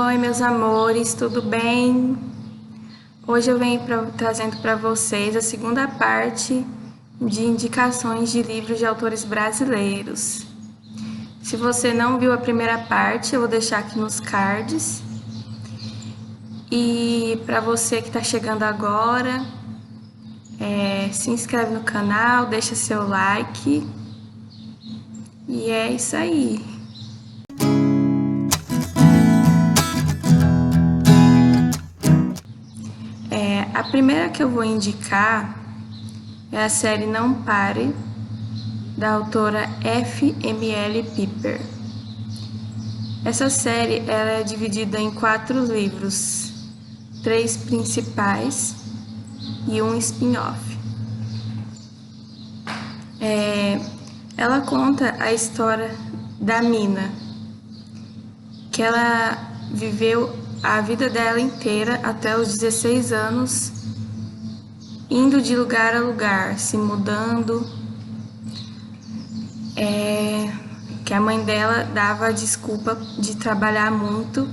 Oi, meus amores, tudo bem? Hoje eu venho trazendo para vocês a segunda parte de indicações de livros de autores brasileiros. Se você não viu a primeira parte, eu vou deixar aqui nos cards. E para você que está chegando agora, se inscreve no canal, deixa seu like. E é isso aí. A primeira que eu vou indicar é a série Não Pare, da autora F.M.L. Piper. Essa série ela é dividida em 4 livros, 3 principais e um spin-off. Ela conta a história da Mina, que ela viveu a vida dela inteira até os 16 anos, indo de lugar a lugar, se mudando, que a mãe dela dava a desculpa de trabalhar muito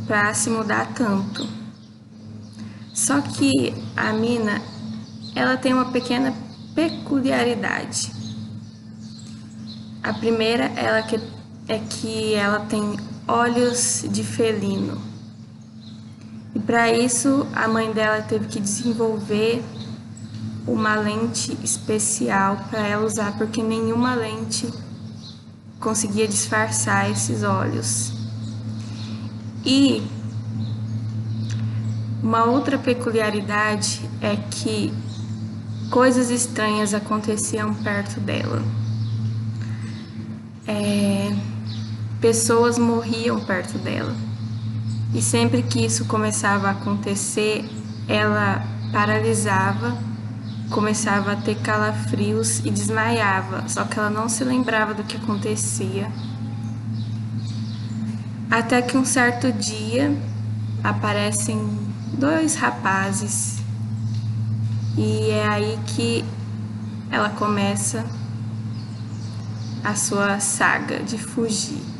para se mudar tanto. Só que a Mina, ela tem uma pequena peculiaridade. A primeira é que ela tem olhos de felino. E para isso a mãe dela teve que desenvolver uma lente especial para ela usar, porque nenhuma lente conseguia disfarçar esses olhos. E uma outra peculiaridade é que coisas estranhas aconteciam perto dela. Pessoas morriam perto dela. E sempre que isso começava a acontecer, ela paralisava, começava a ter calafrios e desmaiava, só que ela não se lembrava do que acontecia. Até que um certo dia aparecem 2 rapazes e é aí que ela começa a sua saga de fugir.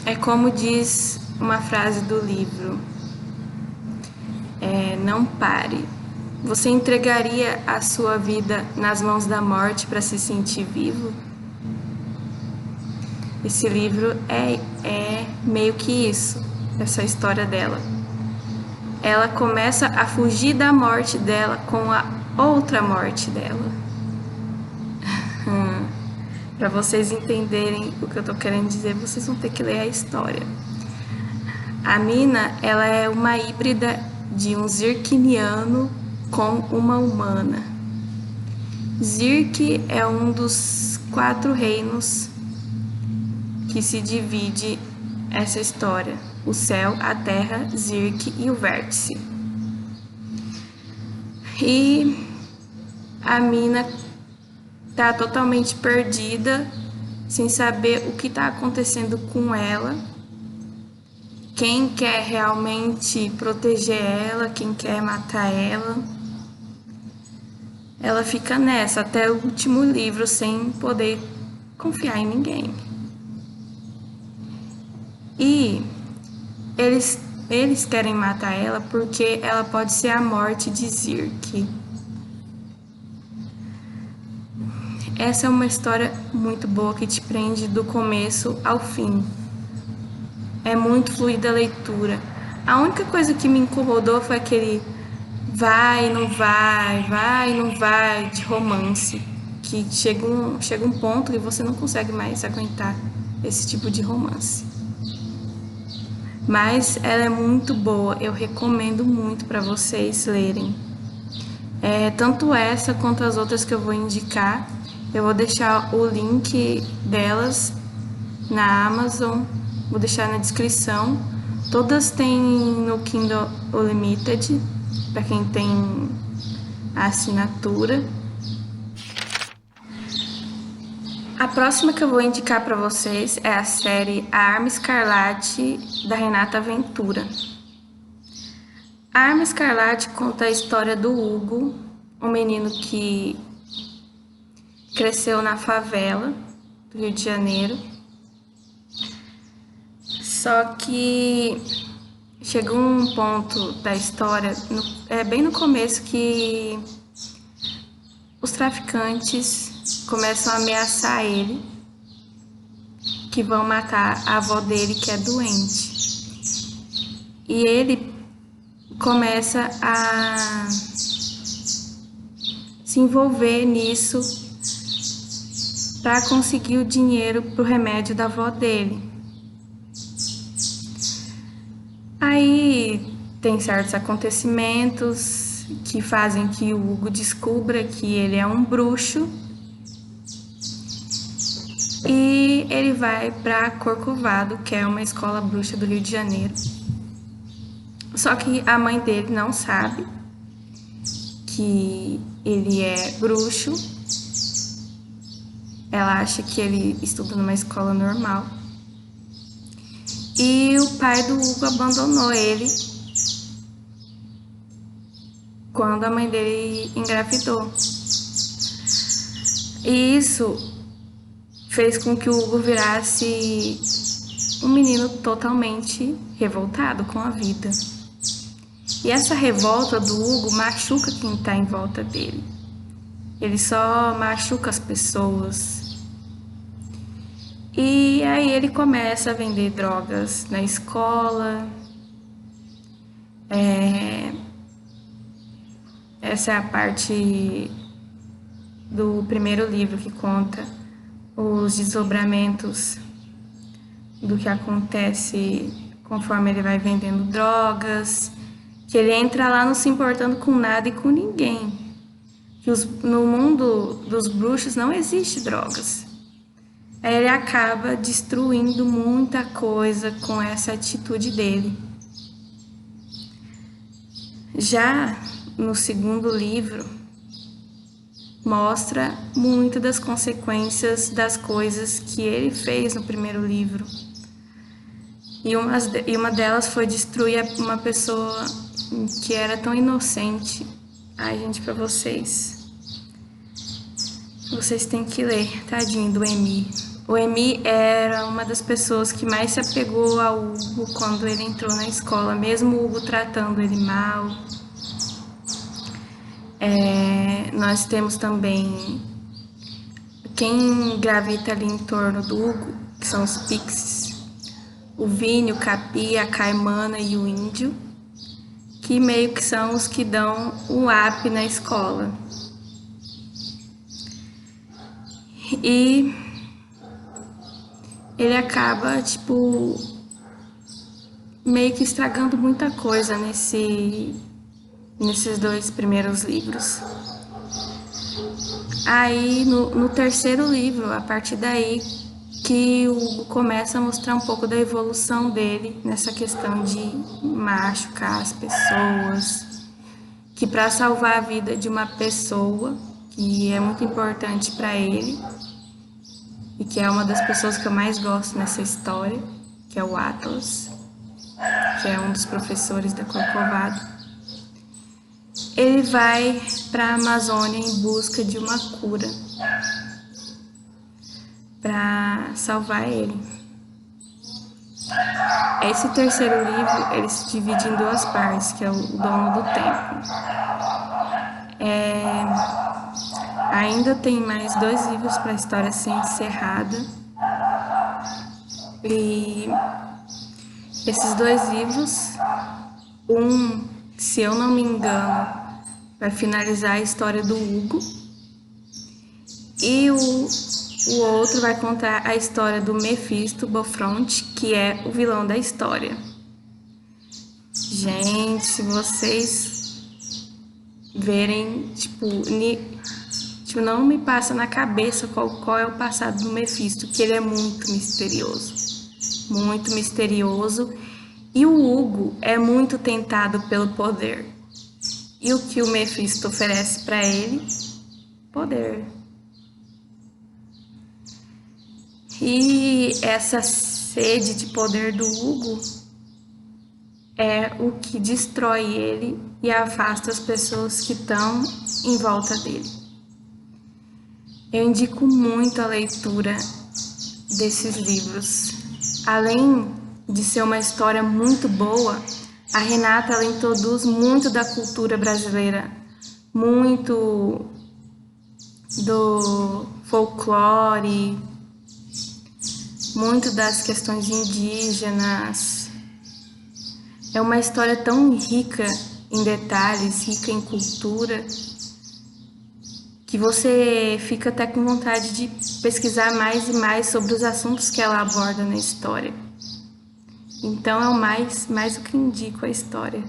É como diz uma frase do livro: não pare. Você entregaria a sua vida nas mãos da morte para se sentir vivo? Esse livro é meio que isso, essa história dela. Ela começa a fugir da morte dela com a outra morte dela. Para vocês entenderem o que eu tô querendo dizer, vocês vão ter que ler a história. A Mina, ela é uma híbrida de um zirquiniano com uma humana. Zirk é um dos 4 reinos que se divide essa história: o céu, a terra, Zirk e o vértice. E a Mina tá totalmente perdida, sem saber o que tá acontecendo com ela, quem quer realmente proteger ela, quem quer matar ela. Ela fica nessa até o último livro, sem poder confiar em ninguém. E eles querem matar ela porque ela pode ser a morte de Zirk. Essa é uma história muito boa que te prende do começo ao fim. É muito fluida a leitura. A única coisa que me incomodou foi aquele vai e não vai de romance, que chega um ponto que você não consegue mais aguentar esse tipo de romance. Mas ela é muito boa, eu recomendo muito para vocês lerem. Tanto essa quanto as outras que eu vou indicar. Eu vou deixar o link delas na Amazon, vou deixar na descrição. Todas têm no Kindle Unlimited, para quem tem a assinatura. A próxima que eu vou indicar para vocês é a série A Arma Escarlate, da Renata Ventura. A Arma Escarlate conta a história do Hugo, um menino que cresceu na favela do Rio de Janeiro Só que chegou um ponto da história, bem no começo, que os traficantes começam a ameaçar ele, que vão matar a avó dele, que é doente. E ele começa a se envolver nisso para conseguir o dinheiro pro remédio da avó dele. Aí tem certos acontecimentos que fazem que o Hugo descubra que ele é um bruxo e ele vai para Corcovado, que é uma escola bruxa do Rio de Janeiro. Só que a mãe dele não sabe que ele é bruxo. Ela acha que ele estuda numa escola normal. E o pai do Hugo abandonou ele quando a mãe dele engravidou. E isso fez com que o Hugo virasse um menino totalmente revoltado com a vida. E essa revolta do Hugo machuca quem está em volta dele. Ele só machuca as pessoas. E aí ele começa a vender drogas na escola. Essa é a parte do primeiro livro que conta os desdobramentos do que acontece conforme ele vai vendendo drogas, que ele entra lá não se importando com nada e com ninguém. Que no mundo dos bruxos não existe drogas. Aí ele acaba destruindo muita coisa com essa atitude dele. Já no segundo livro, mostra muito das consequências das coisas que ele fez no primeiro livro. E uma delas foi destruir uma pessoa que era tão inocente. Ai, gente, pra vocês têm que ler, tadinho do Emi. O Emi era uma das pessoas que mais se apegou ao Hugo quando ele entrou na escola, mesmo o Hugo tratando ele mal. Nós temos também quem gravita ali em torno do Hugo, que são os pixies, o Vini, o Capi, a Caimana e o Índio, que meio que são os que dão o up na escola. E ele acaba, meio que estragando muita coisa nesses dois primeiros livros. Aí, no terceiro livro, a partir daí, que o Hugo começa a mostrar um pouco da evolução dele nessa questão de machucar as pessoas, que para salvar a vida de uma pessoa que é muito importante para ele, e que é uma das pessoas que eu mais gosto nessa história, que é o Atlas, que é um dos professores da Corcovado, ele vai para a Amazônia em busca de uma cura para salvar ele. Esse terceiro livro, ele se divide em duas partes, que é o Dono do Tempo. Ainda tem mais 2 livros para a história ser encerrada. E esses 2 livros, se eu não me engano, vai finalizar a história do Hugo. E o outro vai contar a história do Mephisto Bofronte, que é o vilão da história. Gente, se vocês verem, não me passa na cabeça qual é o passado do Mephisto, que ele é muito misterioso. Muito misterioso. E o Hugo é muito tentado pelo poder. E o que o Mephisto oferece para ele? Poder. E essa sede de poder do Hugo é o que destrói ele e afasta as pessoas que estão em volta dele. Eu indico muito a leitura desses livros. Além de ser uma história muito boa, a Renata ela introduz muito da cultura brasileira, muito do folclore, muito das questões indígenas. É uma história tão rica em detalhes, rica em cultura, que você fica até com vontade de pesquisar mais e mais sobre os assuntos que ela aborda na história. Então é o mais do que indico a história.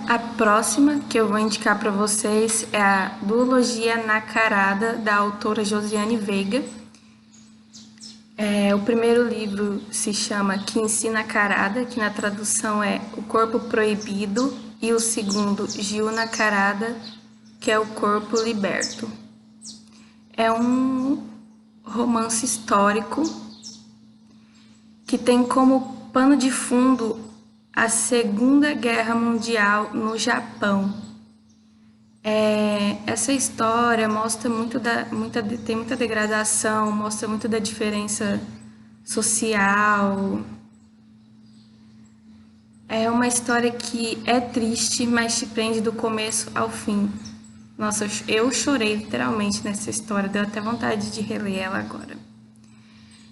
A próxima que eu vou indicar para vocês é a Duologia Nacarada, da autora Josiane Veiga. O primeiro livro se chama Quincy Nacarada, que na tradução é O Corpo Proibido, e o segundo, Gil Nacarada, que é O Corpo Liberto. É um romance histórico que tem como pano de fundo a Segunda Guerra Mundial no Japão. Essa história mostra tem muita degradação, mostra muito da diferença social. É uma história que é triste, mas te prende do começo ao fim. Nossa, eu chorei literalmente nessa história, deu até vontade de reler ela agora.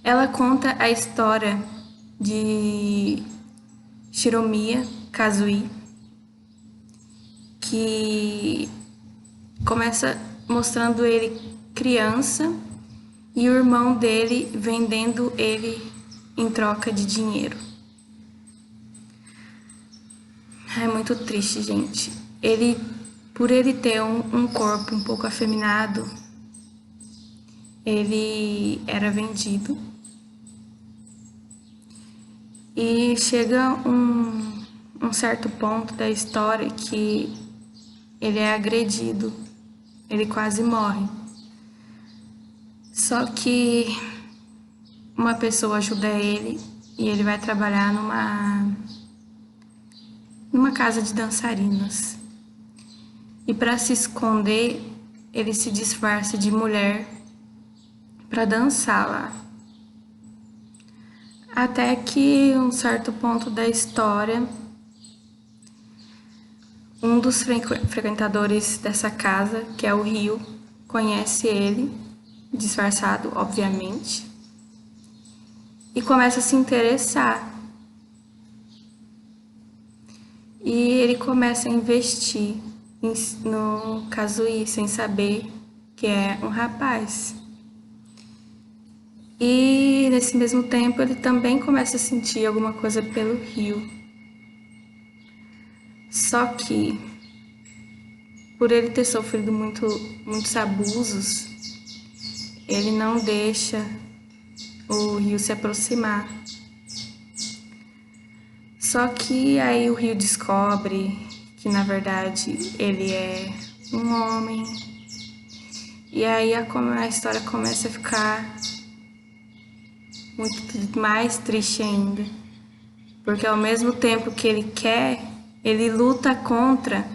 Ela conta a história de Shiromiya Kazui, que começa mostrando ele criança e o irmão dele vendendo ele em troca de dinheiro. É muito triste, gente. Por ele ter um corpo um pouco afeminado, ele era vendido. E chega um certo ponto da história que ele é agredido, ele quase morre. Só que uma pessoa ajuda ele e ele vai trabalhar numa casa de dançarinas. E para se esconder, ele se disfarça de mulher para dançar lá. Até que um certo ponto da história, um dos frequentadores dessa casa, que é o Ryu, conhece ele, disfarçado, obviamente, e começa a se interessar. E ele começa a investir no Kazui, sem saber que é um rapaz. E nesse mesmo tempo ele também começa a sentir alguma coisa pelo Ryu. Só que, por ele ter sofrido muitos abusos, ele não deixa o Ryu se aproximar. Só que aí o Ryu descobre que na verdade ele é um homem. E aí a história começa a ficar muito mais triste ainda, porque ao mesmo tempo que ele quer, ele luta contra,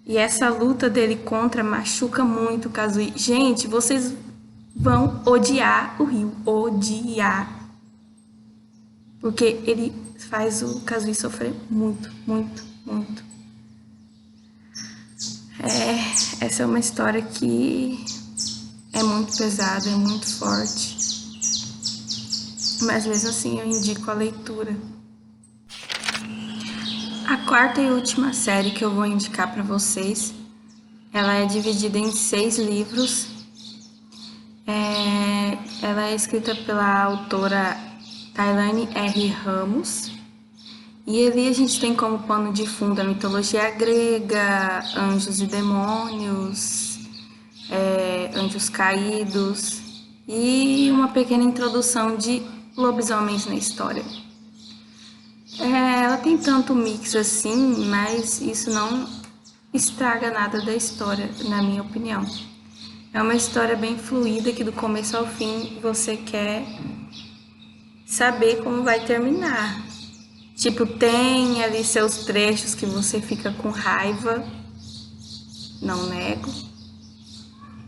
e essa luta dele contra machuca muito o Kazui. Gente, vocês vão odiar o Ryu, odiar, porque ele faz o Kazui sofrer muito, muito, muito. Essa é uma história que é muito pesada, é muito forte. Mas mesmo assim eu indico a leitura. A quarta e última série que eu vou indicar para vocês, ela é dividida em 6 livros. Ela é escrita pela autora Tailane R. Ramos. E ali a gente tem como pano de fundo a mitologia grega, anjos e demônios, anjos caídos e uma pequena introdução de lobisomens na história. Ela tem tanto mix assim, mas isso não estraga nada da história, na minha opinião. É uma história bem fluida que do começo ao fim você quer saber como vai terminar. Tipo, tem ali seus trechos que você fica com raiva, não nego,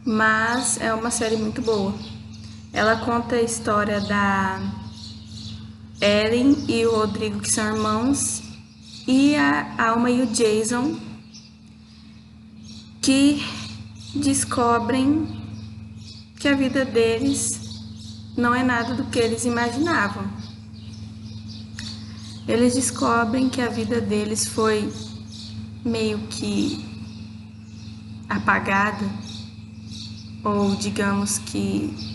mas é uma série muito boa. Ela conta a história da Ellen e o Rodrigo, que são irmãos, e a Alma e o Jason, que descobrem que a vida deles não é nada do que eles imaginavam. Eles descobrem que a vida deles foi meio que apagada, ou digamos que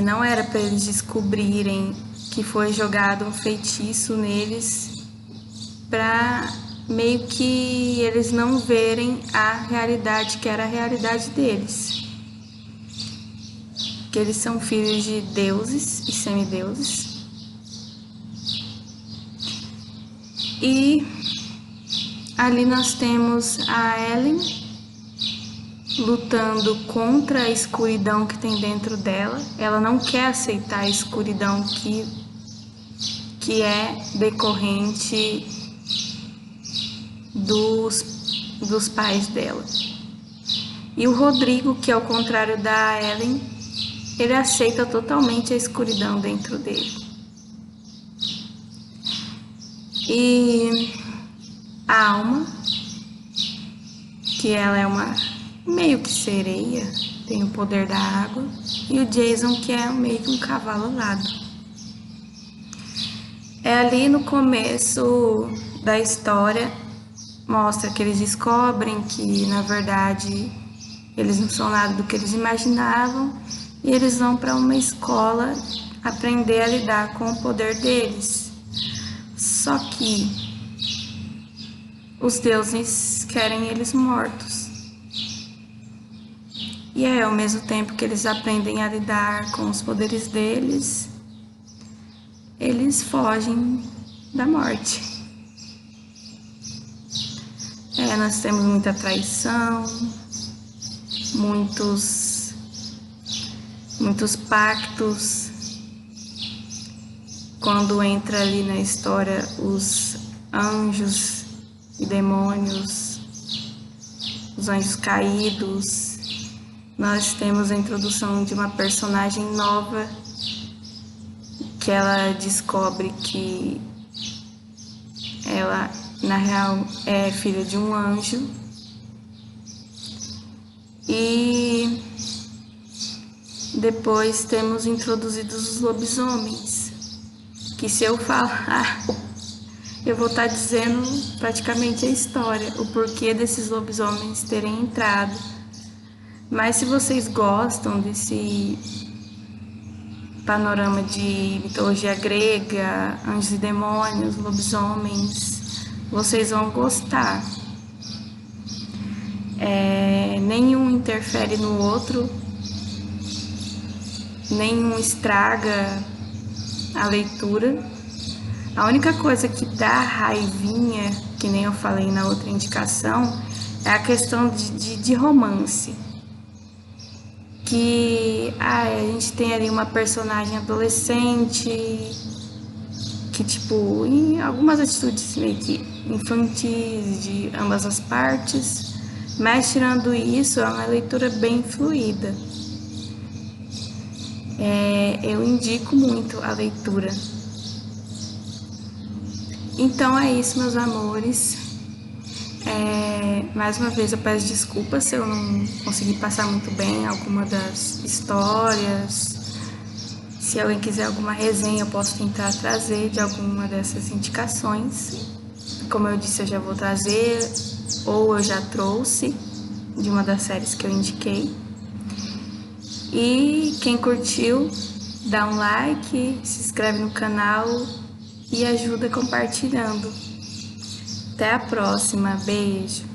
não era para eles descobrirem que foi jogado um feitiço neles para meio que eles não verem a realidade que era a realidade deles. Que eles são filhos de deuses e semideuses. E ali nós temos a Ellen lutando contra a escuridão que tem dentro dela. Ela não quer aceitar a escuridão que é decorrente dos pais dela. E o Rodrigo, que ao contrário da Ellen, ele aceita totalmente a escuridão dentro dele. E a Alma, que ela é uma meio que sereia, tem o poder da água, e o Jason, que é meio que um cavalo alado. É ali no começo da história, mostra que eles descobrem que, na verdade, eles não são nada do que eles imaginavam, e eles vão para uma escola aprender a lidar com o poder deles. Só que os deuses querem eles mortos. E ao mesmo tempo que eles aprendem a lidar com os poderes deles, eles fogem da morte. Nós temos muita traição, muitos pactos. Quando entra ali na história os anjos e demônios, os anjos caídos, nós temos a introdução de uma personagem nova, que ela descobre que ela, na real, é filha de um anjo. E depois temos introduzidos os lobisomens, que se eu falar, eu vou estar dizendo praticamente a história, o porquê desses lobisomens terem entrado. Mas se vocês gostam desse panorama de mitologia grega, anjos e demônios, lobisomens, vocês vão gostar. Nenhum interfere no outro, nenhum estraga a leitura. A única coisa que dá raivinha, que nem eu falei na outra indicação, é a questão de romance. Que a gente tem ali uma personagem adolescente que, tipo, em algumas atitudes meio que infantis de ambas as partes, mas tirando isso, é uma leitura bem fluida. Eu indico muito a leitura. Então é isso, meus amores. Mais uma vez eu peço desculpas se eu não consegui passar muito bem alguma das histórias. Se alguém quiser alguma resenha, eu posso tentar trazer de alguma dessas indicações. Como eu disse, eu já vou trazer, ou eu já trouxe de uma das séries que eu indiquei. E quem curtiu, dá um like, se inscreve no canal e ajuda compartilhando. Até a próxima, beijo!